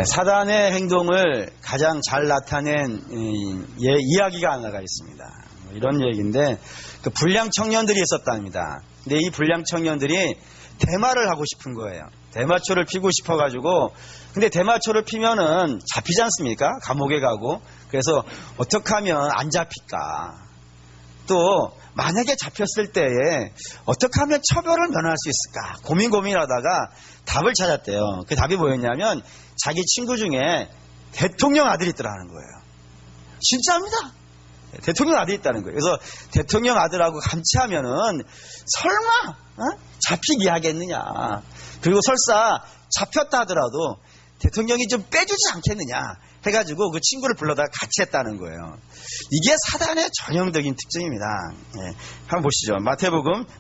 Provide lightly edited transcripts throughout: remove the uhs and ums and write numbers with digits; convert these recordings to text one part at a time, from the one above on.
사단의 행동을 가장 잘 나타낸 이야기가 하나가 있습니다. 이런 얘기인데, 그 불량 청년들이 있었답니다. 근데 이 불량 청년들이 대마를 하고 싶은 거예요. 대마초를 피고 싶어가지고, 근데 대마초를 피면은 잡히지 않습니까? 감옥에 가고. 그래서 어떻게 하면 안 잡힐까? 또 만약에 잡혔을 때에 어떻게 하면 처벌을 면할 수 있을까? 고민하다가 답을 찾았대요. 그 답이 뭐였냐면 자기 친구 중에 대통령 아들이 있더라는 거예요. 진짜입니다. 대통령 아들이 있다는 거예요. 그래서 대통령 아들하고 같이 하면은 설마 잡히게 하겠느냐. 그리고 설사 잡혔다 하더라도 대통령이 좀 빼주지 않겠느냐 해가지고 그 친구를 불러다가 같이 했다는 거예요. 이게 사단의 전형적인 특징입니다. 한번 보시죠.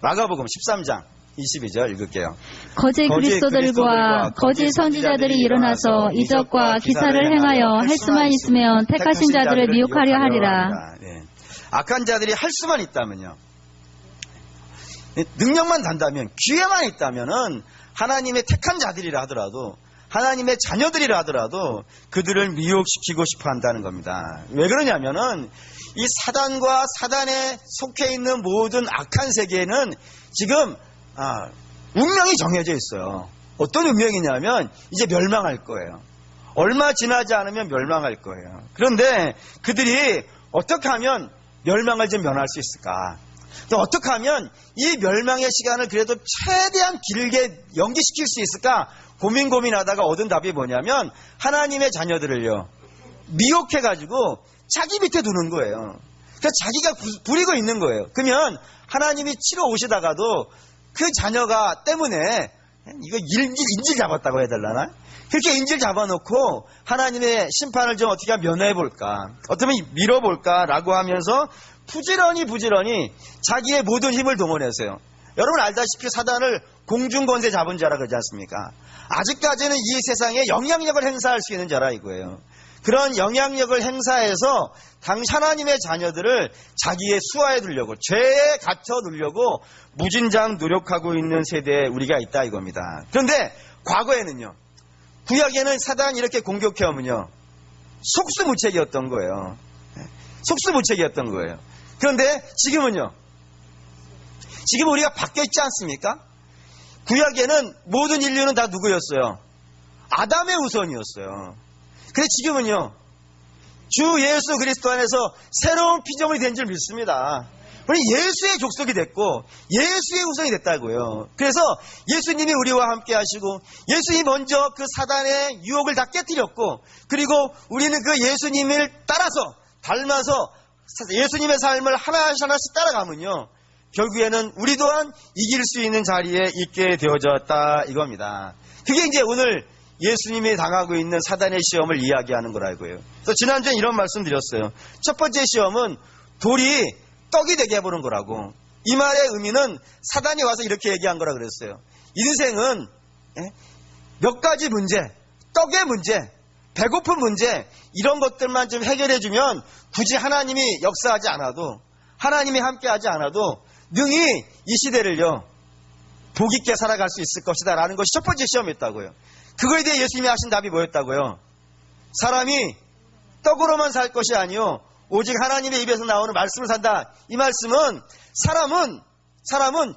마가복음 13장 22절 읽을게요. 거짓 그리스도들과 거짓 선지자들이 일어나서 이적과 기사를 행하여 할 수만 있으면 택하신 자들을 미혹하려 하리라. 악한 자들이 할 수만 있다면요. 능력만 단다면, 기회만 있다면은 하나님의 택한 자들이라 하더라도, 하나님의 자녀들이라 하더라도 그들을 미혹시키고 싶어 한다는 겁니다. 왜 그러냐면은 이 사단과 사단에 속해 있는 모든 악한 세계에는 지금 운명이 정해져 있어요. 어떤 운명이냐면 이제 멸망할 거예요. 얼마 지나지 않으면 멸망할 거예요. 그런데 그들이 어떻게 하면 멸망을 좀 면할 수 있을까? 또 어떻게 하면 이 멸망의 시간을 그래도 최대한 길게 연기시킬 수 있을까? 고민하다가 얻은 답이 뭐냐면 하나님의 자녀들을요 미혹해가지고 자기 밑에 두는 거예요. 그래서 자기가 부리고 있는 거예요. 그러면 하나님이 치러 오시다가도 그 자녀가 때문에 이거 인질 잡았다고 해야 되려나? 그렇게 인질 잡아놓고 하나님의 심판을 좀 어떻게 면해볼까, 어떻게 밀어볼까라고 하면서 부지런히 자기의 모든 힘을 동원해서요. 여러분 알다시피 사단을 공중권세 잡은 자라 그러지 않습니까? 아직까지는 이 세상에 영향력을 행사할 수 있는 자라 이거예요. 그런 영향력을 행사해서 하나님의 자녀들을 자기의 수하에 두려고, 죄에 갇혀 두려고 무진장 노력하고 있는 세대에 우리가 있다 이겁니다. 그런데 과거에는요, 구약에는 사단이 이렇게 공격해오면요 속수무책이었던 거예요. 속수무책이었던 거예요. 그런데 지금은요, 지금 우리가 바뀌어 있지 않습니까? 구약에는 모든 인류는 다 누구였어요? 아담의 후손이었어요. 그런데 지금은요, 주 예수 그리스도 안에서 새로운 피조물이 된 줄 믿습니다. 우리 예수의 족속이 됐고 예수의 후손이 됐다고요. 그래서 예수님이 우리와 함께 하시고 예수님이 먼저 그 사단의 유혹을 다 깨뜨렸고, 그리고 우리는 그 예수님을 따라서 닮아서 예수님의 삶을 하나씩 따라가면요 결국에는 우리 또한 이길 수 있는 자리에 있게 되어졌다 이겁니다. 그게 이제 오늘 예수님이 당하고 있는 사단의 시험을 이야기하는 거라고요. 그래서 지난주에 이런 말씀 드렸어요. 첫 번째 시험은 돌이 떡이 되게 해보는 거라고. 이 말의 의미는 사단이 와서 이렇게 얘기한 거라 그랬어요. 인생은 몇 가지 문제, 떡의 문제, 배고픈 문제, 이런 것들만 좀 해결해주면 굳이 하나님이 역사하지 않아도, 하나님이 함께하지 않아도 능히 이 시대를요 복 있게 살아갈 수 있을 것이다 라는 것이 첫 번째 시험이었다고요. 그거에 대해 예수님이 하신 답이 뭐였다고요? 사람이 떡으로만 살 것이 아니요 오직 하나님의 입에서 나오는 말씀을 산다. 이 말씀은 사람은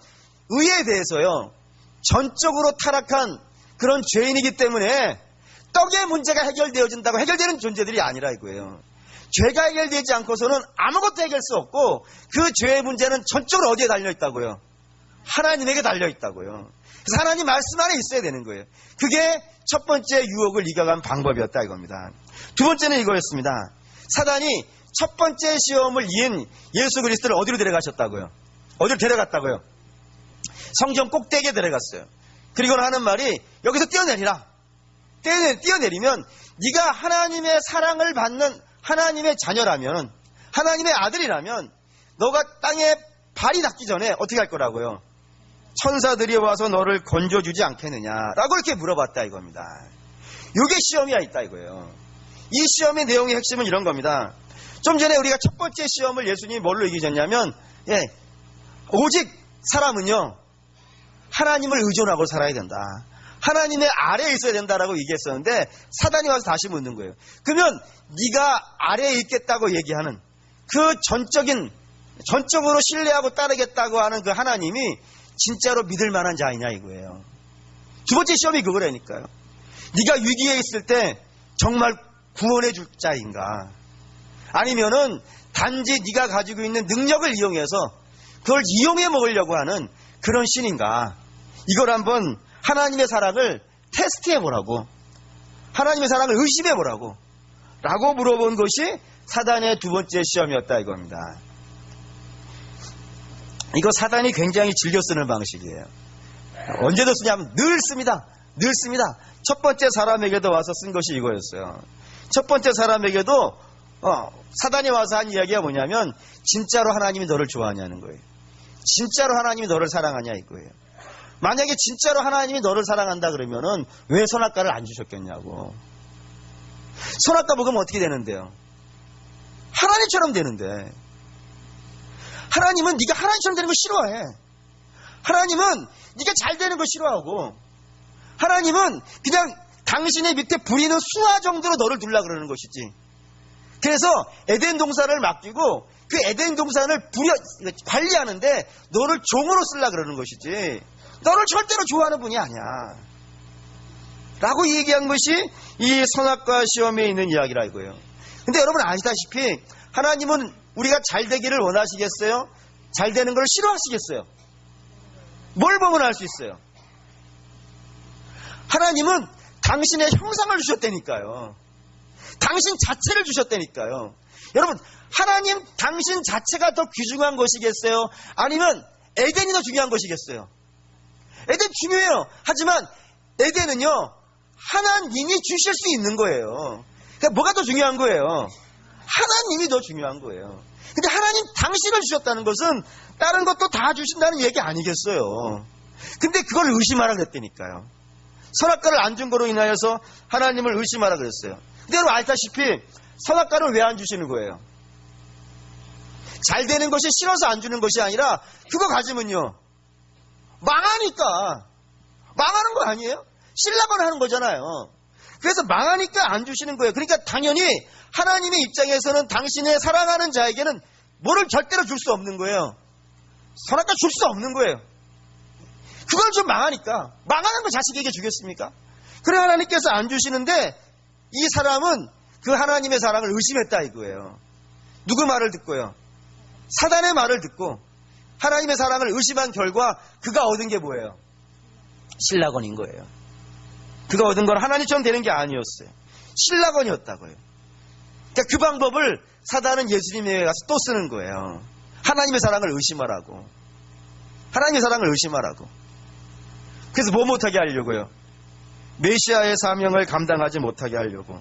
의에 대해서요 전적으로 타락한 그런 죄인이기 때문에 떡의 문제가 해결되어진다고 해결되는 존재들이 아니라 이거예요. 죄가 해결되지 않고서는 아무것도 해결할 수 없고 그 죄의 문제는 전적으로 어디에 달려있다고요? 하나님에게 달려있다고요. 그래서 하나님 말씀 안에 있어야 되는 거예요. 그게 첫 번째 유혹을 이겨간 방법이었다 이겁니다. 두 번째는 이거였습니다. 사단이 첫 번째 시험을 이은 예수 그리스도를 어디로 데려가셨다고요? 어디로 데려갔다고요? 성전 꼭대기에 데려갔어요. 그리고는 하는 말이 여기서 뛰어내리라. 뛰어내리면 네가 하나님의 사랑을 받는 하나님의 자녀라면, 하나님의 아들이라면 너가 땅에 발이 닿기 전에 어떻게 할 거라고요? 천사들이 와서 너를 건져주지 않겠느냐라고 이렇게 물어봤다 이겁니다. 이게 시험이 있다 이거예요. 이 시험의 내용의 핵심은 이런 겁니다. 좀 전에 우리가 첫 번째 시험을 예수님이 뭘로 이기셨냐면 오직 사람은요 하나님을 의존하고 살아야 된다. 하나님의 아래에 있어야 된다라고 얘기했었는데 사단이 와서 다시 묻는 거예요. 그러면 네가 아래에 있겠다고 얘기하는 그 전적으로 신뢰하고 따르겠다고 하는 그 하나님이 진짜로 믿을 만한 자이냐 이거예요. 두 번째 시험이 그거라니까요. 네가 위기에 있을 때 정말 구원해 줄 자인가? 아니면은 단지 네가 가지고 있는 능력을 이용해서 그걸 이용해 먹으려고 하는 그런 신인가? 이걸 한번 하나님의 사랑을 테스트해 보라고, 하나님의 사랑을 의심해 보라고 라고 물어본 것이 사단의 두 번째 시험이었다 이겁니다. 이거 사단이 굉장히 즐겨 쓰는 방식이에요. 언제도 쓰냐면 늘 씁니다. 첫 번째 사람에게도 와서 쓴 것이 이거였어요. 첫 번째 사람에게도 사단이 와서 한 이야기가 뭐냐면 진짜로 하나님이 너를 좋아하냐는 거예요. 진짜로 하나님이 너를 사랑하냐 이거예요. 만약에 진짜로 하나님이 너를 사랑한다 그러면은 왜 선악과를 안 주셨겠냐고. 선악과 먹으면 어떻게 되는데요? 하나님처럼 되는데. 하나님은 네가 하나님처럼 되는 거 싫어해. 하나님은 네가 잘 되는 거 싫어하고, 하나님은 그냥 당신의 밑에 부리는 수화 정도로 너를 두려고 그러는 것이지. 그래서 에덴 동산을 맡기고 그 에덴 동산을 관리하는데 너를 종으로 쓰려고 그러는 것이지, 너를 절대로 좋아하는 분이 아니야 라고 얘기한 것이 이 선악과 시험에 있는 이야기라 이거예요. 근데 여러분 아시다시피 하나님은 우리가 잘 되기를 원하시겠어요? 잘 되는 걸 싫어하시겠어요? 뭘 보면 알 수 있어요? 하나님은 당신의 형상을 주셨다니까요. 당신 자체를 주셨다니까요. 여러분, 하나님 당신 자체가 더 귀중한 것이겠어요? 아니면 에덴이 더 중요한 것이겠어요? 에덴 중요해요. 하지만 에덴은요, 하나님이 주실 수 있는 거예요. 그러니까 뭐가 더 중요한 거예요? 하나님이 더 중요한 거예요. 근데 하나님 당신을 주셨다는 것은 다른 것도 다 주신다는 얘기 아니겠어요? 근데 그걸 의심하라 그랬다니까요. 선악과를 안 준 거로 인하여서 하나님을 의심하라 그랬어요. 근데 여러분 알다시피 선악과를 왜 안 주시는 거예요? 잘 되는 것이 싫어서 안 주는 것이 아니라 그거 가지면요 망하니까. 망하는 거 아니에요? 신라곤 하는 거잖아요. 그래서 망하니까 안 주시는 거예요. 그러니까 당연히 하나님의 입장에서는 당신의 사랑하는 자에게는 뭐를 절대로 줄 수 없는 거예요. 선악과 줄 수 없는 거예요. 그걸 좀 망하니까. 망하는 거 자식에게 주겠습니까? 그래 하나님께서 안 주시는데 이 사람은 그 하나님의 사랑을 의심했다 이거예요. 누구 말을 듣고요? 사단의 말을 듣고 하나님의 사랑을 의심한 결과 그가 얻은 게 뭐예요? 신라곤인 거예요. 그가 얻은 건 하나님처럼 되는 게 아니었어요. 신라곤이었다고요. 그러니까 그 방법을 사단은 예수님에게 가서 또 쓰는 거예요. 하나님의 사랑을 의심하라고. 하나님의 사랑을 의심하라고. 그래서 뭐 못하게 하려고요? 메시아의 사명을 감당하지 못하게 하려고.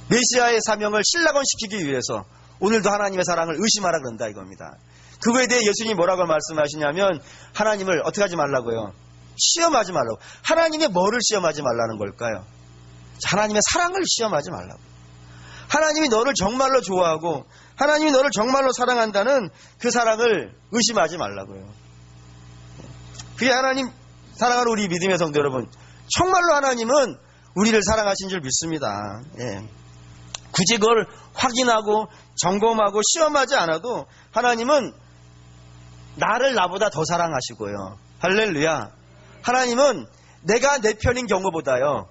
메시아의 사명을 신라곤시키기 위해서 오늘도 하나님의 사랑을 의심하라 그런다 이겁니다. 그거에 대해 예수님이 뭐라고 말씀하시냐면 하나님을 어떻게 하지 말라고요? 시험하지 말라고. 하나님의 뭐를 시험하지 말라는 걸까요? 하나님의 사랑을 시험하지 말라고. 하나님이 너를 정말로 좋아하고 하나님이 너를 정말로 사랑한다는 그 사랑을 의심하지 말라고요. 그게 하나님 사랑하는 우리 믿음의 성도 여러분, 정말로 하나님은 우리를 사랑하신 줄 믿습니다. 예. 굳이 그걸 확인하고 점검하고 시험하지 않아도 하나님은 나를 나보다 더 사랑하시고요. 할렐루야. 하나님은 내가 내 편인 경우보다요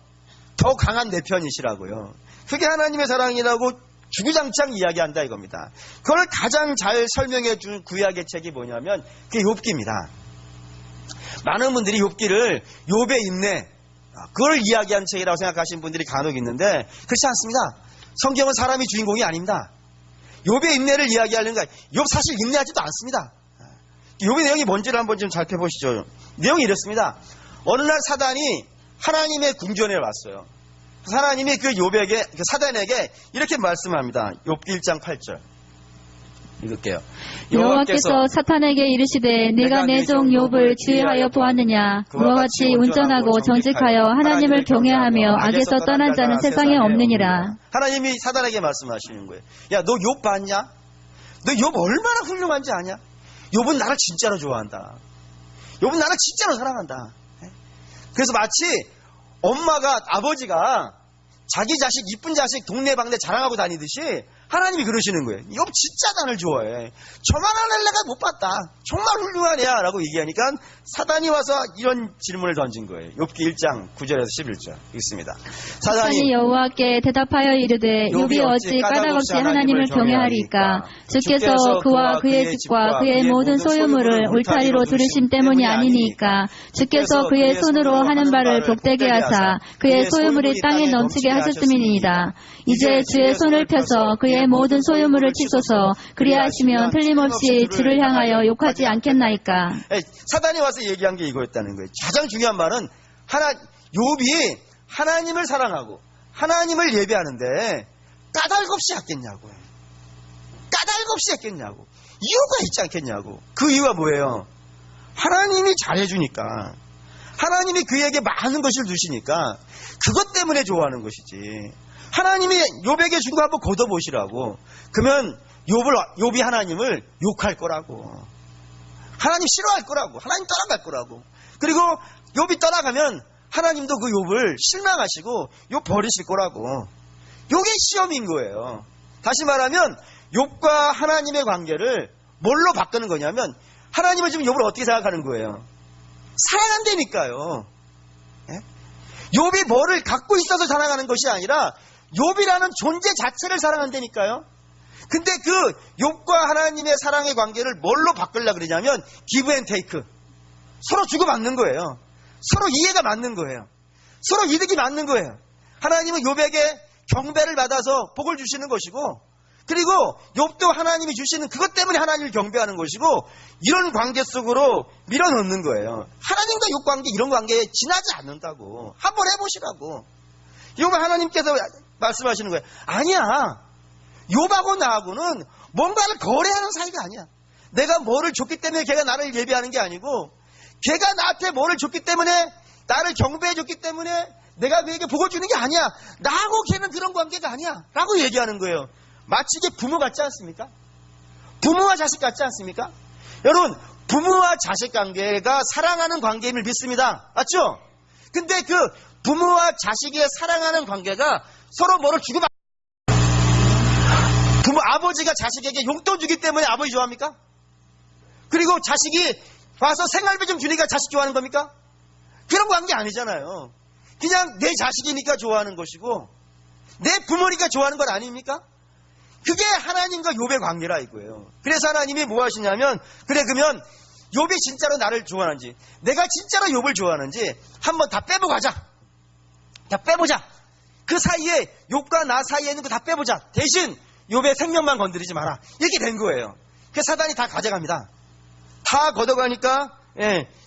더 강한 내 편이시라고요. 그게 하나님의 사랑이라고 주구장창 이야기한다 이겁니다. 그걸 가장 잘 설명해 준 구약의 책이 뭐냐면 그게 욥기입니다. 많은 분들이 욥기를 욥의 인내 그걸 이야기한 책이라고 생각하시는 분들이 간혹 있는데 그렇지 않습니다. 성경은 사람이 주인공이 아닙니다. 욥의 인내를 이야기하려는 거예요. 욥 사실 인내하지도 않습니다. 욥의 내용이 뭔지를 한번 좀 살펴보시죠. 내용이 이렇습니다. 어느 날 사단이 하나님의 궁전에 왔어요. 하나님이 그 욥에게, 그 사단에게 이렇게 말씀합니다. 욥기 1장 8절. 읽을게요. 여호와께서 사탄에게 이르시되 네가 내 종 욥을 지혜하여 보았느냐. 그와 같이 온전하고 정직하여 하나님을 경외하며 악에서 떠난 자는 세상에 없느니라. 하나님이 사단에게 말씀하시는 거예요. 야, 너 욥 봤냐? 너 욥 얼마나 훌륭한지 아냐? 욥은 나를 진짜로 좋아한다. 욥은 나를 진짜로 사랑한다. 그래서 마치 아버지가 자기 자식, 이쁜 자식 동네방네 자랑하고 다니듯이 하나님이 그러시는 거예요. 욥 진짜 나를 좋아해. 저만한 내가 못 봤다. 정말 훌륭한 애야. 라고 얘기하니까 사단이 와서 이런 질문을 던진 거예요. 욥기 1장 9절에서 11절 읽습니다. 사단이 여호와께 대답하여 이르되 욥이 어찌 까닭없이 하나님을 경외하리까? 주께서 그와 그의 집과 그의 모든 소유물을 울타리로 두르심 때문이 아니니까. 주께서 그의 손으로 하는 바를 복되게 하사 그의 소유물이 땅에 넘치게 하셨음이니이다. 이제 주의 손을 펴서 그의 모든 소유물을 치소서. 그리하시면 틀림없이 주를 향하여 욕하지 않겠나이까. 사단이 와서 얘기한 게 이거였다는 거예요. 가장 중요한 말은 욥이 하나님을 사랑하고 하나님을 예배하는데 까닭없이 했겠냐고요. 까닭없이 했겠냐고. 이유가 있지 않겠냐고. 그 이유가 뭐예요? 하나님이 잘해주니까, 하나님이 그에게 많은 것을 주시니까 그것 때문에 좋아하는 것이지. 하나님이 욥에게 준 거 한번 걷어보시라고. 그러면 욥이 하나님을 욕할 거라고. 하나님 싫어할 거라고. 하나님 떠나갈 거라고. 그리고 욥이 떠나가면 하나님도 그 욥을 실망하시고 욥 버리실 거라고. 이게 시험인 거예요. 다시 말하면 욥과 하나님의 관계를 뭘로 바꾸는 거냐면, 하나님은 지금 욥을 어떻게 생각하는 거예요? 사랑한다니까요. 욥이 뭐를 갖고 있어서 사랑하는 것이 아니라 욥이라는 존재 자체를 사랑한다니까요. 근데 그 욥과 하나님의 사랑의 관계를 뭘로 바꾸려고 그러냐면 기브 앤 테이크. 서로 주고받는 거예요. 서로 이해가 맞는 거예요. 서로 이득이 맞는 거예요. 하나님은 욥에게 경배를 받아서 복을 주시는 것이고, 그리고 욥도 하나님이 주시는 그것 때문에 하나님을 경배하는 것이고, 이런 관계 속으로 밀어넣는 거예요. 하나님과 욥 관계, 이런 관계에 지나지 않는다고. 한번 해보시라고. 욥은 하나님께서 말씀하시는 거예요. 아니야. 욥하고 나하고는 뭔가를 거래하는 사이가 아니야. 내가 뭐를 줬기 때문에 걔가 나를 예배하는 게 아니고, 걔가 나한테 뭐를 줬기 때문에, 나를 경배해 줬기 때문에 내가 그에게 복을 주는 게 아니야. 나하고 걔는 그런 관계가 아니야. 라고 얘기하는 거예요. 마치 이게 부모 같지 않습니까? 부모와 자식 같지 않습니까? 여러분, 부모와 자식 관계가 사랑하는 관계임을 믿습니다. 맞죠? 근데 그 부모와 자식의 사랑하는 관계가 서로 뭐를 주고받는, 아버지가 자식에게 용돈 주기 때문에 아버지 좋아합니까? 그리고 자식이 와서 생활비 좀 주니까 자식 좋아하는 겁니까? 그런 관계 아니잖아요. 그냥 내 자식이니까 좋아하는 것이고, 내 부모니까 좋아하는 것 아닙니까? 그게 하나님과 욥의 관계라 이거예요. 그래서 하나님이 뭐 하시냐면, 그래 그러면 욥이 진짜로 나를 좋아하는지, 내가 진짜로 욥을 좋아하는지 한번 다 빼보자. 다 빼보자. 그 사이에 욥과 나 사이에 있는 거 다 빼보자. 대신 욥의 생명만 건드리지 마라. 이렇게 된 거예요. 그 사단이 다 가져갑니다. 다 걷어가니까,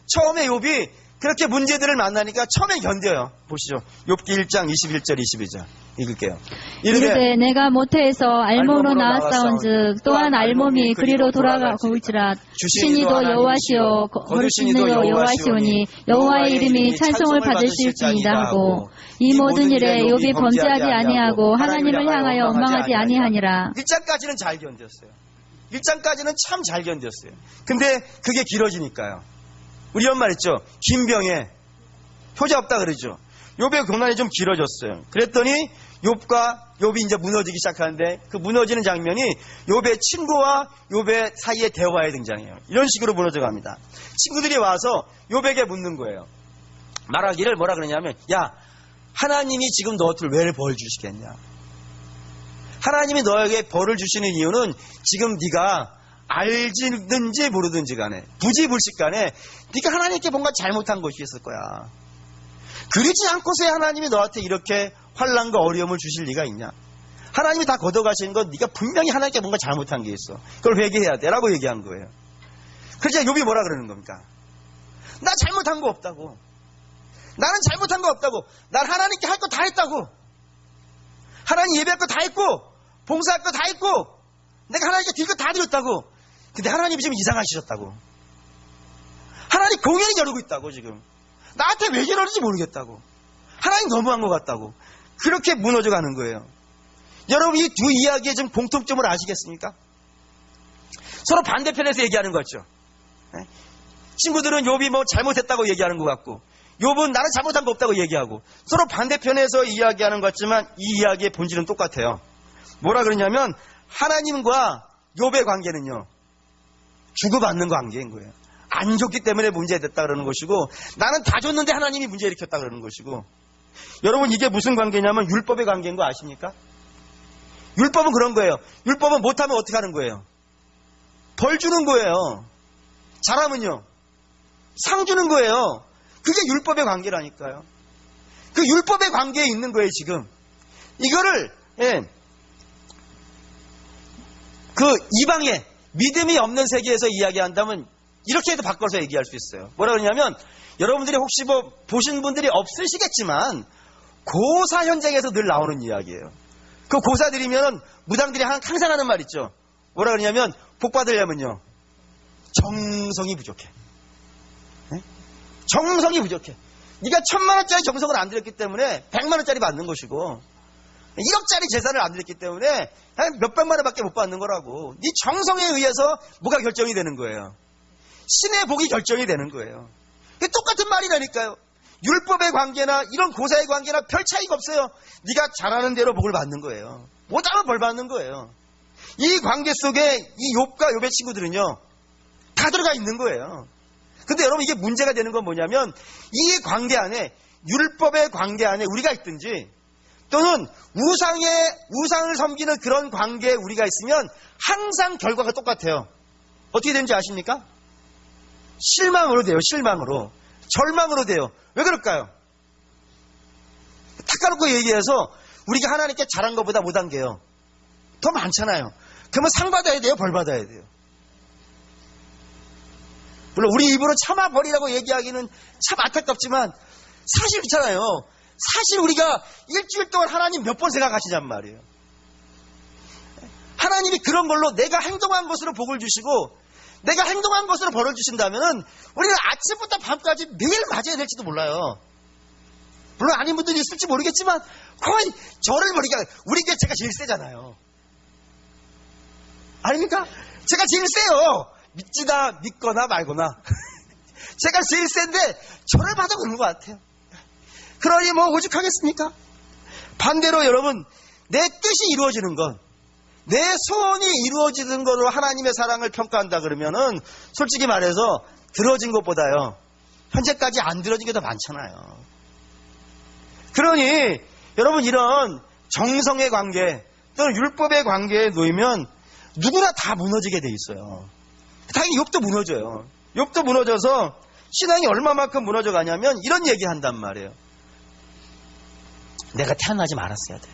처음에 욥이 그렇게 문제들을 만나니까 처음에 견뎌요. 보시죠. 욥기 1장 21절 22절 읽을게요. 이르되 내가 모태에서 알몸으로 낳았사온즉 또한 알몸이 그리로 돌아가고일지라. 주시니도 여호와시오 거두시니도 여호와시오니 여호와의 이름이 찬송을 받으실지니이다 하고, 이 모든 일에 욥이 범죄하지 아니하고 하나님을 향하여 원망하지 아니하니라. 1장까지는 잘 견뎠어요. 1장까지는 참 잘 견뎠어요. 근데 그게 길어지니까요. 우리 엄마 있죠. 김병에 효자 없다 그러죠. 욥의 고난이 좀 길어졌어요. 그랬더니 욥이 이제 무너지기 시작하는데, 그 무너지는 장면이 욥의 친구와 욥의 사이의 대화에 등장해요. 이런 식으로 무너져 갑니다. 친구들이 와서 욥에게 묻는 거예요. 말하기를 뭐라 그러냐면, 야, 하나님이 지금 너한테 왜 벌 주시겠냐? 하나님이 너에게 벌을 주시는 이유는 지금 네가 알지든지 모르든지 간에, 부지불식 간에 네가 하나님께 뭔가 잘못한 것이 있을 거야. 그러지 않고서야 하나님이 너한테 이렇게 환난과 어려움을 주실 리가 있냐? 하나님이 다 걷어가시는 건 네가 분명히 하나님께 뭔가 잘못한 게 있어. 그걸 회개해야 돼 라고 얘기한 거예요. 그래서 욥이 뭐라 그러는 겁니까? 나 잘못한 거 없다고. 나는 잘못한 거 없다고. 난 하나님께 할 거 다 했다고. 하나님 예배할 거 다 했고, 봉사할 거 다 했고, 내가 하나님께 드릴 거 다 드렸다고. 근데 하나님이 지금 이상하시셨다고. 하나님 공연히 저러고 있다고. 지금 나한테 왜 저러는지 모르겠다고. 하나님 너무한 것 같다고. 그렇게 무너져 가는 거예요. 여러분, 이 두 이야기의 좀 공통점을 아시겠습니까? 서로 반대편에서 얘기하는 거죠. 친구들은 욥이 뭐 잘못했다고 얘기하는 것 같고, 욥은 나는 잘못한 거 없다고 얘기하고 서로 반대편에서 이야기하는 것 같지만 이 이야기의 본질은 똑같아요. 뭐라 그러냐면 하나님과 욥의 관계는요. 주고받는 관계인 거예요. 안 줬기 때문에 문제됐다 그러는 것이고 나는 다 줬는데 하나님이 문제 일으켰다 그러는 것이고 여러분 이게 무슨 관계냐면 율법의 관계인 거 아십니까? 율법은 그런 거예요. 율법은 못하면 어떻게 하는 거예요? 벌 주는 거예요. 잘하면요. 상 주는 거예요. 그게 율법의 관계라니까요. 그 율법의 관계에 있는 거예요 지금. 이거를 그 이방의 믿음이 없는 세계에서 이야기한다면 이렇게 해도 바꿔서 얘기할 수 있어요. 뭐라 그러냐면 여러분들이 혹시 뭐 보신 분들이 없으시겠지만 고사 현장에서 늘 나오는 이야기예요. 그 고사들이면 무당들이 항상 하는 말 있죠. 뭐라 그러냐면 복 받으려면요 정성이 부족해. 정성이 부족해. 네가 1000만 원짜리 정성을 안 들였기 때문에 100만 원짜리 받는 것이고 1억짜리 재산을 안 들였기 때문에 몇백만 원밖에 못 받는 거라고. 네 정성에 의해서 뭐가 결정이 되는 거예요. 신의 복이 결정이 되는 거예요. 똑같은 말이라니까요. 율법의 관계나 이런 고사의 관계나 별 차이가 없어요. 네가 잘하는 대로 복을 받는 거예요. 못하면 벌 받는 거예요. 이 관계 속에 이 욥과 욥의 친구들은요 다 들어가 있는 거예요. 근데 여러분 이게 문제가 되는 건 뭐냐면 이 관계 안에 율법의 관계 안에 우리가 있든지 또는 우상을 섬기는 그런 관계에 우리가 있으면 항상 결과가 똑같아요. 어떻게 되는지 아십니까? 실망으로 돼요. 실망으로. 절망으로 돼요. 왜 그럴까요? 탁까놓고 얘기해서 우리가 하나님께 잘한 것보다 못한 게요 더 많잖아요. 그러면 상 받아야 돼요? 벌 받아야 돼요? 물론 우리 입으로 참아버리라고 얘기하기는 참 안타깝지만 사실 그렇잖아요. 사실 우리가 일주일 동안 하나님 몇 번 생각하시냔 말이에요. 하나님이 그런 걸로 내가 행동한 것으로 복을 주시고 내가 행동한 것으로 벌을 주신다면 우리는 아침부터 밤까지 매일 맞아야 될지도 몰라요. 물론 아닌 분들이 있을지 모르겠지만 거의 저를 버리게 우리게 제가 제일 세잖아요. 아닙니까? 제가 제일 세요. 믿거나 말거나 제가 제일 센데 저를 봐도 그런 것 같아요. 그러니 뭐 오죽하겠습니까? 반대로 여러분 내 뜻이 이루어지는 것 내 소원이 이루어지는 것으로 하나님의 사랑을 평가한다 그러면은 솔직히 말해서 들어진 것보다요 현재까지 안 들어진 게 더 많잖아요. 그러니 여러분 이런 정성의 관계 또는 율법의 관계에 놓이면 누구나 다 무너지게 돼 있어요. 당연히 욥도 무너져요. 욥도 무너져서 신앙이 얼마만큼 무너져 가냐면 이런 얘기 한단 말이에요. 내가 태어나지 말았어야 돼.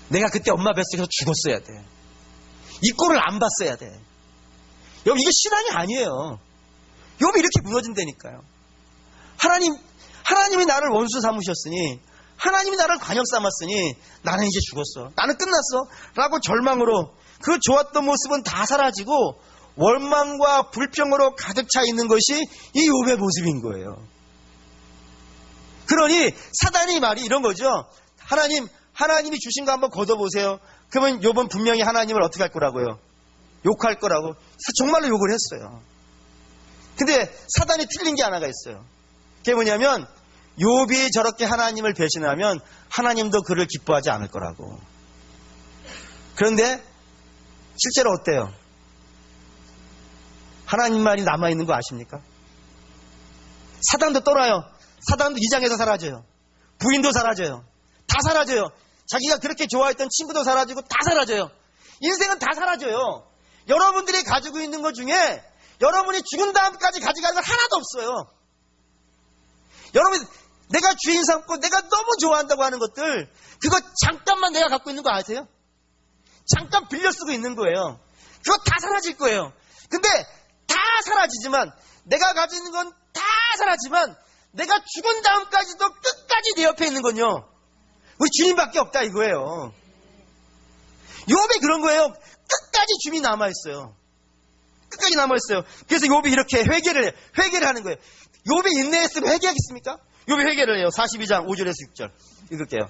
내가 그때 엄마 뱃속에서 죽었어야 돼. 이 꼴을 안 봤어야 돼. 여러분 이게 신앙이 아니에요. 욥이 이렇게 무너진다니까요. 하나님이 나를 원수 삼으셨으니 하나님이 나를 관역 삼았으니 나는 이제 죽었어. 나는 끝났어. 라고 절망으로 그 좋았던 모습은 다 사라지고 원망과 불평으로 가득 차 있는 것이 이 욥의 모습인 거예요. 그러니 사단의 말이 이런 거죠. 하나님이 주신 거 한번 걷어보세요. 그러면 욥은 분명히 하나님을 어떻게 할 거라고요? 욕할 거라고 정말로 욕을 했어요. 근데 사단이 틀린 게 하나가 있어요. 그게 뭐냐면 욥이 저렇게 하나님을 배신하면 하나님도 그를 기뻐하지 않을 거라고. 그런데 실제로 어때요? 하나님 말이 남아있는 거 아십니까? 사단도 떠나요. 사단도 이 장에서 사라져요. 부인도 사라져요. 다 사라져요. 자기가 그렇게 좋아했던 친구도 사라지고 다 사라져요. 인생은 다 사라져요. 여러분들이 가지고 있는 것 중에 여러분이 죽은 다음까지 가져가는 건 하나도 없어요. 여러분 내가 주인 삼고 내가 너무 좋아한다고 하는 것들 그거 잠깐만 내가 갖고 있는 거 아세요? 잠깐 빌려 쓰고 있는 거예요. 그거 다 사라질 거예요. 근데 다 사라지지만 내가 가지고 있는 건 다 사라지만 내가 죽은 다음까지도 끝까지 내 옆에 있는 건요 우리 주님밖에 없다 이거예요. 욥이 그런 거예요. 끝까지 주님이 남아있어요. 끝까지 남아있어요. 그래서 욥이 이렇게 회개를 하는 거예요. 욥이 인내했으면 회개하겠습니까? 욥이 회개를 해요. 42장 5절에서 6절 읽을게요.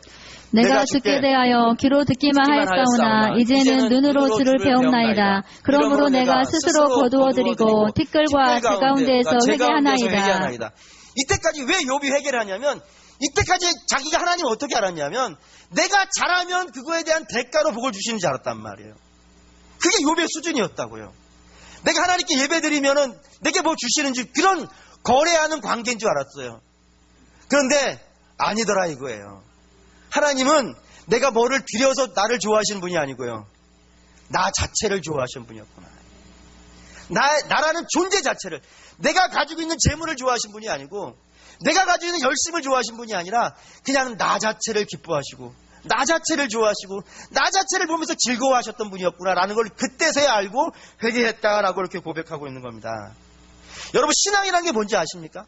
내가 주께 대하여 귀로 듣기만 하였사오나 이제는 눈으로 주를 배움나이다. 그러므로 내가 스스로 거두어드리고 티끌과 제 가운데에서 회개하나이다. 이때까지 왜 욥이 회개를 하냐면 이때까지 자기가 하나님을 어떻게 알았냐면 내가 잘하면 그거에 대한 대가로 복을 주시는 줄 알았단 말이에요. 그게 욥의 수준이었다고요. 내가 하나님께 예배드리면은 내게 뭐 주시는지 그런 거래하는 관계인 줄 알았어요. 그런데 아니더라 이거예요. 하나님은 내가 뭐를 드려서 나를 좋아하시는 분이 아니고요. 나 자체를 좋아하시는 분이었구나. 나라는 존재 자체를, 내가 가지고 있는 재물을 좋아하신 분이 아니고 내가 가지고 있는 열심을 좋아하신 분이 아니라 그냥 나 자체를 기뻐하시고 나 자체를 좋아하시고 나 자체를 보면서 즐거워하셨던 분이었구나라는 걸 그때서야 알고 회개했다라고 이렇게 고백하고 있는 겁니다. 여러분, 신앙이라는 게 뭔지 아십니까?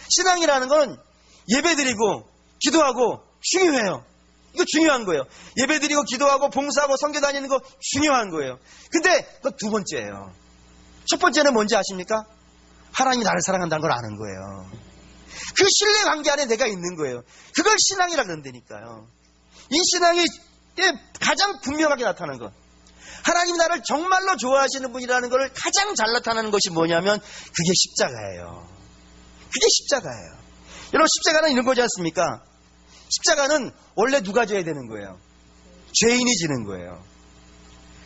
신앙이라는 건 예배드리고 기도하고 중요해요. 이거 중요한 거예요. 예배드리고 기도하고 봉사하고 선교 다니는 거 중요한 거예요. 근데 그 두 번째예요. 첫 번째는 뭔지 아십니까? 하나님이 나를 사랑한다는 걸 아는 거예요. 그 신뢰 관계 안에 내가 있는 거예요. 그걸 신앙이라 그런다니까요. 이 신앙이 가장 분명하게 나타나는 것. 하나님이 나를 정말로 좋아하시는 분이라는 걸 가장 잘 나타나는 것이 뭐냐면 그게 십자가예요. 그게 십자가예요. 여러분, 십자가는 이런 거지 않습니까? 십자가는 원래 누가 져야 되는 거예요? 죄인이 지는 거예요.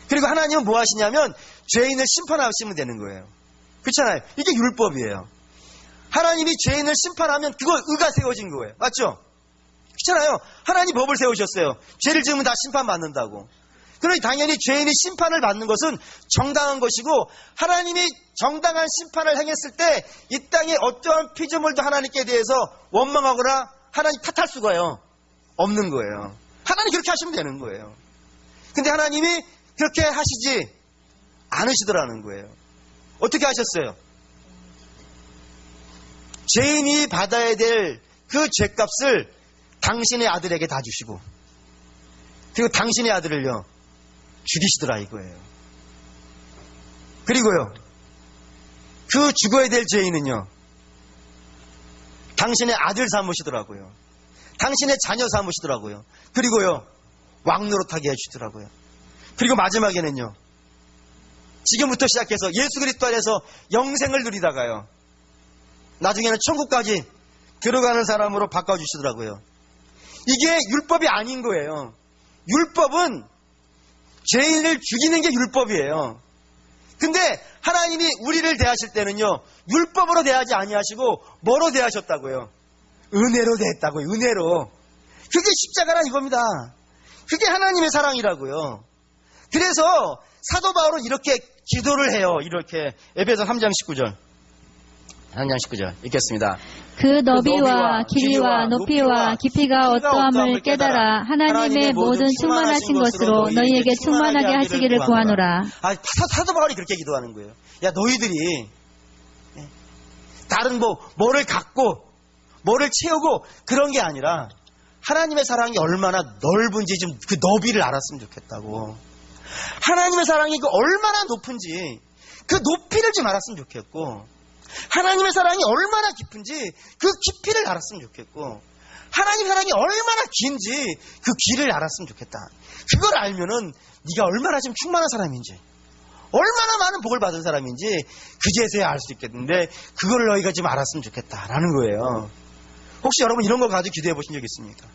그리고 하나님은 뭐 하시냐면 죄인을 심판하시면 되는 거예요. 그렇잖아요. 이게 율법이에요. 하나님이 죄인을 심판하면 그거 의가 세워진 거예요. 맞죠? 그렇잖아요. 하나님 법을 세우셨어요. 죄를 지으면 다 심판받는다고. 그러니 당연히 죄인이 심판을 받는 것은 정당한 것이고, 하나님이 정당한 심판을 행했을 때 이 땅에 어떠한 피조물도 하나님께 대해서 원망하거나 하나님 탓할 수가요 없는 거예요. 하나님 그렇게 하시면 되는 거예요. 근데 하나님이 그렇게 하시지 않으시더라는 거예요. 어떻게 하셨어요? 죄인이 받아야 될 그 죄값을 당신의 아들에게 다 주시고, 그리고 당신의 아들을요 죽이시더라 이거예요. 그리고요, 그 죽어야 될 죄인은요 당신의 아들 삼으시더라고요. 당신의 자녀 삼으시더라고요. 그리고요 왕노릇하게 해주시더라고요. 그리고 마지막에는요, 지금부터 시작해서 예수 그리스도 안에서 영생을 누리다가요 나중에는 천국까지 들어가는 사람으로 바꿔주시더라고요. 이게 율법이 아닌 거예요. 율법은 죄인을 죽이는 게 율법이에요. 근데 하나님이 우리를 대하실 때는요 율법으로 대하지 아니하시고 뭐로 대하셨다고요? 은혜로 대했다고요. 은혜로. 그게 십자가란 이겁니다. 그게 하나님의 사랑이라고요. 그래서 사도 바울은 이렇게 기도를 해요. 이렇게 에베소 3장 19절 3장 19절 읽겠습니다. 그 너비와 길이와 높이와 깊이가 어떠함을 깨달아 하나님의 모든 충만하신 것으로 너희에게 충만하게 하시기를 구하노라. 사도 바울이 그렇게 기도하는 거예요. 야, 너희들이 다른 뭐를 갖고 뭐를 채우고 그런 게 아니라 하나님의 사랑이 얼마나 넓은지 좀 그 너비를 알았으면 좋겠다고. 하나님의 사랑이 그 얼마나 높은지 그 높이를 좀 알았으면 좋겠고, 하나님의 사랑이 얼마나 깊은지 그 깊이를 알았으면 좋겠고, 하나님의 사랑이 얼마나 긴지 그 길을 알았으면 좋겠다. 그걸 알면은 네가 얼마나 좀 충만한 사람인지, 얼마나 많은 복을 받은 사람인지 그제서야 알 수 있겠는데, 그걸 너희가 좀 알았으면 좋겠다라는 거예요. 혹시 여러분 이런 거 가지고 기도해 보신 적 있습니까?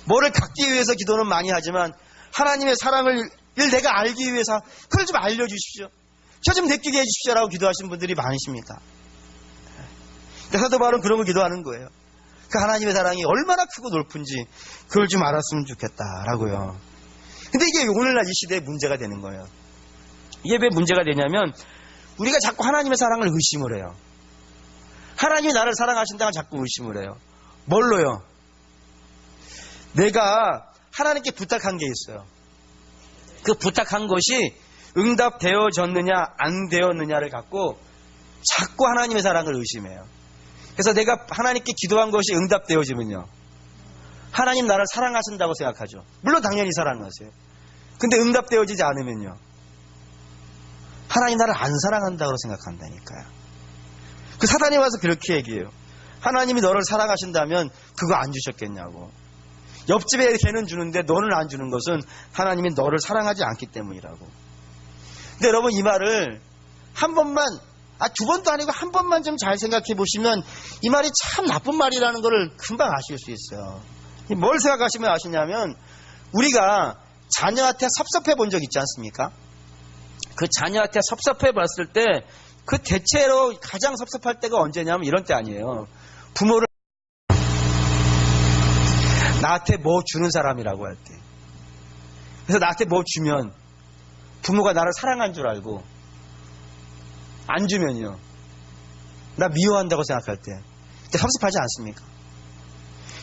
뭐를 갖기 위해서 기도는 많이 하지만 하나님의 사랑을 내가 알기 위해서 그걸 좀 알려주십시오, 저 좀 느끼게 해주십시오라고 기도하시는 분들이 많으십니다. 사도 바울은 그런 걸 기도하는 거예요. 그 하나님의 사랑이 얼마나 크고 높은지 그걸 좀 알았으면 좋겠다라고요. 근데 이게 오늘날 이 시대의 문제가 되는 거예요. 이게 왜 문제가 되냐면 우리가 자꾸 하나님의 사랑을 의심을 해요. 하나님이 나를 사랑하신다고 자꾸 의심을 해요. 뭘로요? 내가 하나님께 부탁한 게 있어요. 그 부탁한 것이 응답되어졌느냐 안 되었느냐를 갖고 자꾸 하나님의 사랑을 의심해요. 그래서 내가 하나님께 기도한 것이 응답되어지면요, 하나님 나를 사랑하신다고 생각하죠. 물론 당연히 사랑하세요. 근데 응답되어지지 않으면요, 하나님 나를 안 사랑한다고 생각한다니까요. 그 사단이 와서 그렇게 얘기해요. 하나님이 너를 사랑하신다면 그거 안 주셨겠냐고. 옆집에 걔는 주는데 너는 안 주는 것은 하나님이 너를 사랑하지 않기 때문이라고. 근데 여러분, 이 말을 한 번만 두 번도 아니고 한 번만 좀 잘 생각해 보시면 이 말이 참 나쁜 말이라는 것을 금방 아실 수 있어요. 뭘 생각하시면 아시냐면 우리가 자녀한테 섭섭해 본 적 있지 않습니까? 그 자녀한테 섭섭해 봤을 때 그 대체로 가장 섭섭할 때가 언제냐면 이런 때 아니에요. 부모를 나한테 뭐 주는 사람이라고 할 때. 그래서 나한테 뭐 주면 부모가 나를 사랑한 줄 알고 안 주면요. 나 미워한다고 생각할 때. 그때 섭섭하지 않습니까?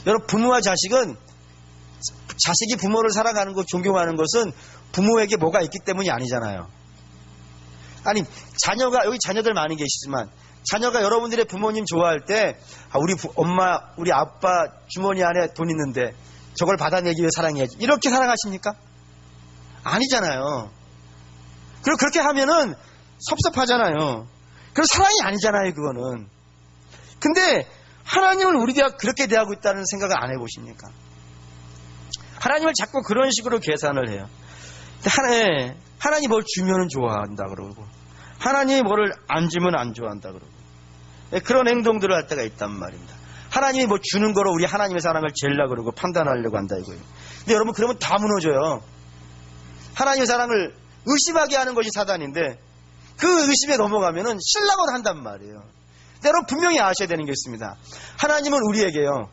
여러분 부모와 자식은 자식이 부모를 사랑하는 것, 존경하는 것은 부모에게 뭐가 있기 때문이 아니잖아요. 아니 자녀가 여기 자녀들 많이 계시지만 자녀가 여러분들의 부모님 좋아할 때 우리 엄마, 우리 아빠 주머니 안에 돈 있는데 저걸 받아내기 위해 사랑해야지. 이렇게 사랑하십니까? 아니잖아요. 그리고 그렇게 하면은 섭섭하잖아요. 그럼 사랑이 아니잖아요, 그거는. 근데 하나님을 우리가 그렇게 대하고 있다는 생각을 안 해보십니까? 하나님을 자꾸 그런 식으로 계산을 해요. 하나님 뭘 주면은 좋아한다 그러고 하나님이 뭐를 안 주면 안 좋아한다 그러고 그런 행동들을 할 때가 있단 말입니다. 하나님이 뭐 주는 거로 우리 하나님의 사랑을 재려고 그러고 판단하려고 한다 이거예요. 근데 여러분 그러면 다 무너져요. 하나님의 사랑을 의심하게 하는 것이 사단인데 그 의심에 넘어가면은 신랑을 한단 말이에요. 근데 여러분 분명히 아셔야 되는 게 있습니다. 하나님은 우리에게요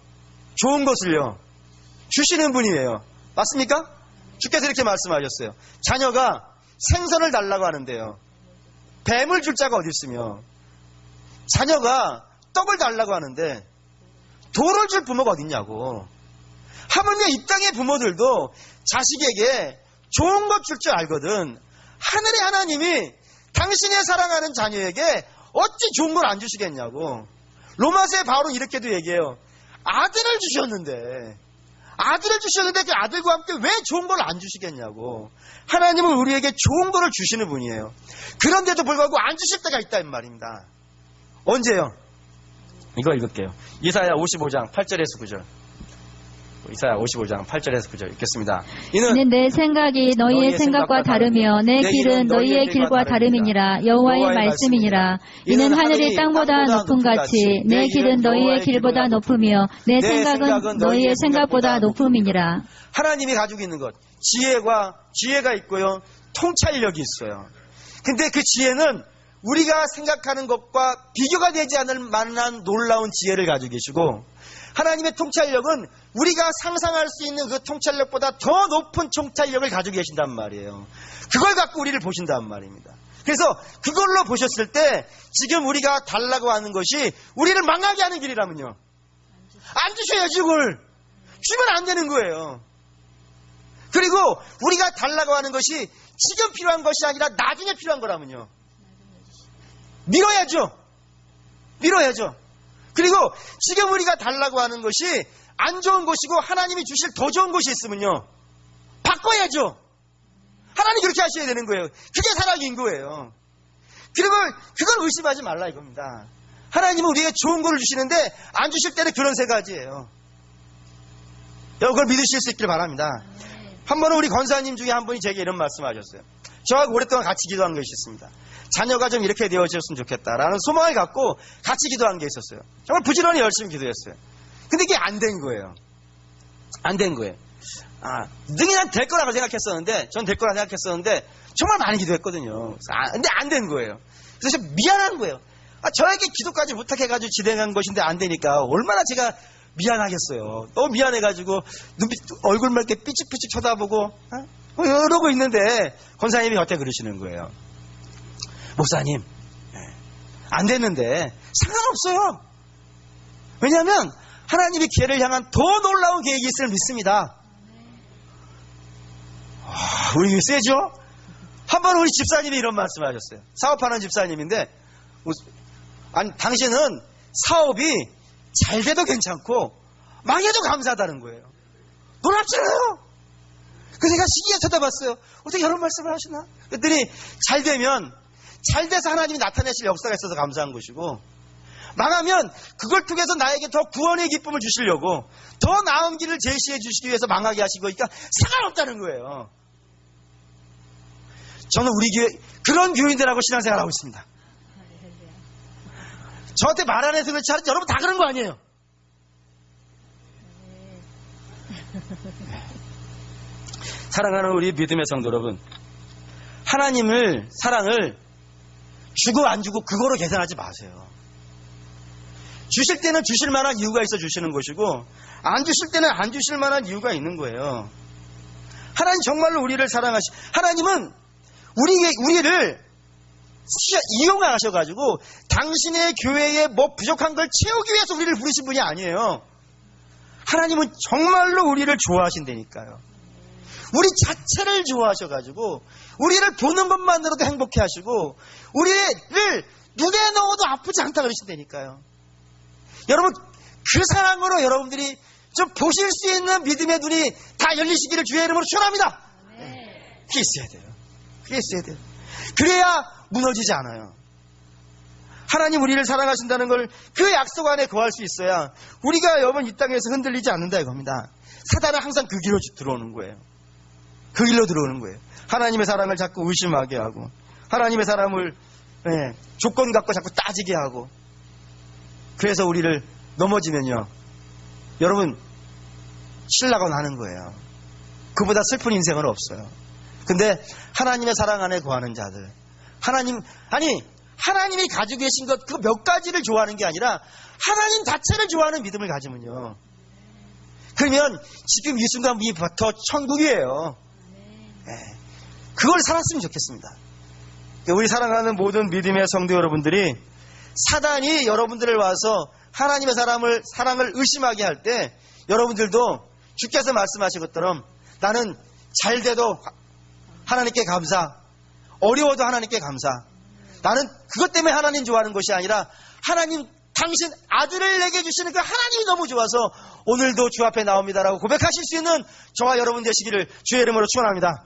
좋은 것을요 주시는 분이에요. 맞습니까? 주께서 이렇게 말씀하셨어요. 자녀가 생선을 달라고 하는데요 뱀을 줄 자가 어디 있으며 자녀가 떡을 달라고 하는데 돌을 줄 부모가 어디 있냐고. 하물며 이 땅의 부모들도 자식에게 좋은 것 줄 줄 알거든 하늘의 하나님이 당신의 사랑하는 자녀에게 어찌 좋은 걸 안 주시겠냐고. 로마서의 바울은 이렇게도 얘기해요. 아들을 주셨는데 그 아들과 함께 왜 좋은 걸 안 주시겠냐고. 하나님은 우리에게 좋은 거를 주시는 분이에요. 그런데도 불구하고 안 주실 때가 있다 이 말입니다. 언제요? 이거 읽을게요. 이사야 55장 8절에서 9절. 이사야 55장 8절에서 9절 읽겠습니다. 이는 내 생각이 너희의 생각과 다르며 내 길은 너희의 길과 다름이니라. 여호와의 말씀이니라. 이는 하늘이 땅보다 높음 같이 내 길은 너희의 길보다 높으며 내 생각은 너희의 생각보다 높음이니라. 하나님이 가지고 있는 것, 지혜가 있고요, 통찰력이 있어요. 근데 그 지혜는 우리가 생각하는 것과 비교가 되지 않을 만한 놀라운 지혜를 가지고 계시고, 하나님의 통찰력은 우리가 상상할 수 있는 그 통찰력보다 더 높은 통찰력을 가지고 계신단 말이에요. 그걸 갖고 우리를 보신단 말입니다. 그래서 그걸로 보셨을 때 지금 우리가 달라고 하는 것이 우리를 망하게 하는 길이라면요, 안 주셔야지. 그걸 주면 안 되는 거예요. 그리고 우리가 달라고 하는 것이 지금 필요한 것이 아니라 나중에 필요한 거라면요, 밀어야죠. 그리고 지금 우리가 달라고 하는 것이 안 좋은 것이고 하나님이 주실 더 좋은 것이 있으면요, 바꿔야죠. 하나님 그렇게 하셔야 되는 거예요. 그게 사랑인 거예요. 그리고 그걸 의심하지 말라 이겁니다. 하나님은 우리에게 좋은 거를 주시는데 안 주실 때는 그런 세 가지예요. 여러분 그걸 믿으실 수 있길 바랍니다. 한 번은 우리 권사님 중에 한 분이 제게 이런 말씀하셨어요. 저하고 오랫동안 같이 기도한 것이 있습니다. 자녀가 좀 이렇게 되어졌으면 좋겠다라는 소망을 갖고 같이 기도한 게 있었어요. 정말 부지런히 열심히 기도했어요. 근데 이게 안 된 거예요. 능히 난 될 거라고 생각했었는데, 전 될 거라고 생각했었는데 정말 많이 기도했거든요. 근데 안 된 거예요. 그래서 미안한 거예요. 저에게 기도까지 부탁해가지고 진행한 것인데 안 되니까 얼마나 제가 미안하겠어요. 너무 미안해가지고 얼굴만 이렇게 삐찍삐찍 쳐다보고 이러고 있는데 권사님이 겉에 그러시는 거예요. 목사님, 안 됐는데 상관없어요. 왜냐하면 하나님이 걔를 향한 더 놀라운 계획이 있음을 믿습니다. 우리 세죠? 한 번 우리 집사님이 이런 말씀을 하셨어요. 사업하는 집사님인데, 아니 당신은 사업이 잘 돼도 괜찮고 망해도 감사하다는 거예요. 놀랍잖아요. 그래서 제가 시기에 쳐다봤어요. 어떻게 이런 말씀을 하시나? 그랬더니 잘 돼서 하나님이 나타내실 역사가 있어서 감사한 것이고, 망하면 그걸 통해서 나에게 더 구원의 기쁨을 주시려고 더 나은 길을 제시해 주시기 위해서 망하게 하신 거니까 상관없다는 거예요. 저는 우리 교회 그런 교인들하고 신앙생활하고 있습니다. 저한테 말 안 해서 그렇지 않아도 여러분 다 그런 거 아니에요? 사랑하는 우리 믿음의 성도 여러분, 하나님을 사랑을 주고 안 주고 그거로 계산하지 마세요. 주실 때는 주실 만한 이유가 있어 주시는 것이고 안 주실 때는 안 주실 만한 이유가 있는 거예요. 하나님 정말로 우리를 하나님은 우리를 이용하셔가지고 당신의 교회에 뭐 부족한 걸 채우기 위해서 우리를 부르신 분이 아니에요. 하나님은 정말로 우리를 좋아하신다니까요. 우리 자체를 좋아하셔가지고 우리를 보는 것만으로도 행복해 하시고 우리를 눈에 넣어도 아프지 않다 그러신다니까요. 여러분, 그 사랑으로 여러분들이 좀 보실 수 있는 믿음의 눈이 다 열리시기를 주의 이름으로 축원합니다. 그게 있어야 돼요. 그게 있어야 돼요. 그래야 무너지지 않아요. 하나님 우리를 사랑하신다는 걸 그 약속 안에 거할 수 있어야 우리가 여러분 이 땅에서 흔들리지 않는다 이겁니다. 사단은 항상 그 길로 들어오는 거예요. 그 길로 들어오는 거예요. 하나님의 사랑을 자꾸 의심하게 하고 하나님의 사랑을 조건 갖고 자꾸 따지게 하고 그래서 우리를 넘어지면요 여러분 신라가 나는 거예요. 그보다 슬픈 인생은 없어요. 근데 하나님의 사랑 안에 거하는 자들 하나님이 가지고 계신 것 그 몇 가지를 좋아하는 게 아니라 하나님 자체를 좋아하는 믿음을 가지면요 그러면 지금 이 순간부터 천국이에요. 그걸 살았으면 좋겠습니다. 우리 사랑하는 모든 믿음의 성도 여러분들이 사단이 여러분들을 와서 하나님의 사랑을 의심하게 할 때 여러분들도 주께서 말씀하신 것처럼 나는 잘 돼도 하나님께 감사, 어려워도 하나님께 감사. 나는 그것 때문에 하나님 좋아하는 것이 아니라 하나님 당신 아들을 내게 주시는 그 하나님이 너무 좋아서 오늘도 주 앞에 나옵니다라고 고백하실 수 있는 저와 여러분 되시기를 주의 이름으로 축원합니다.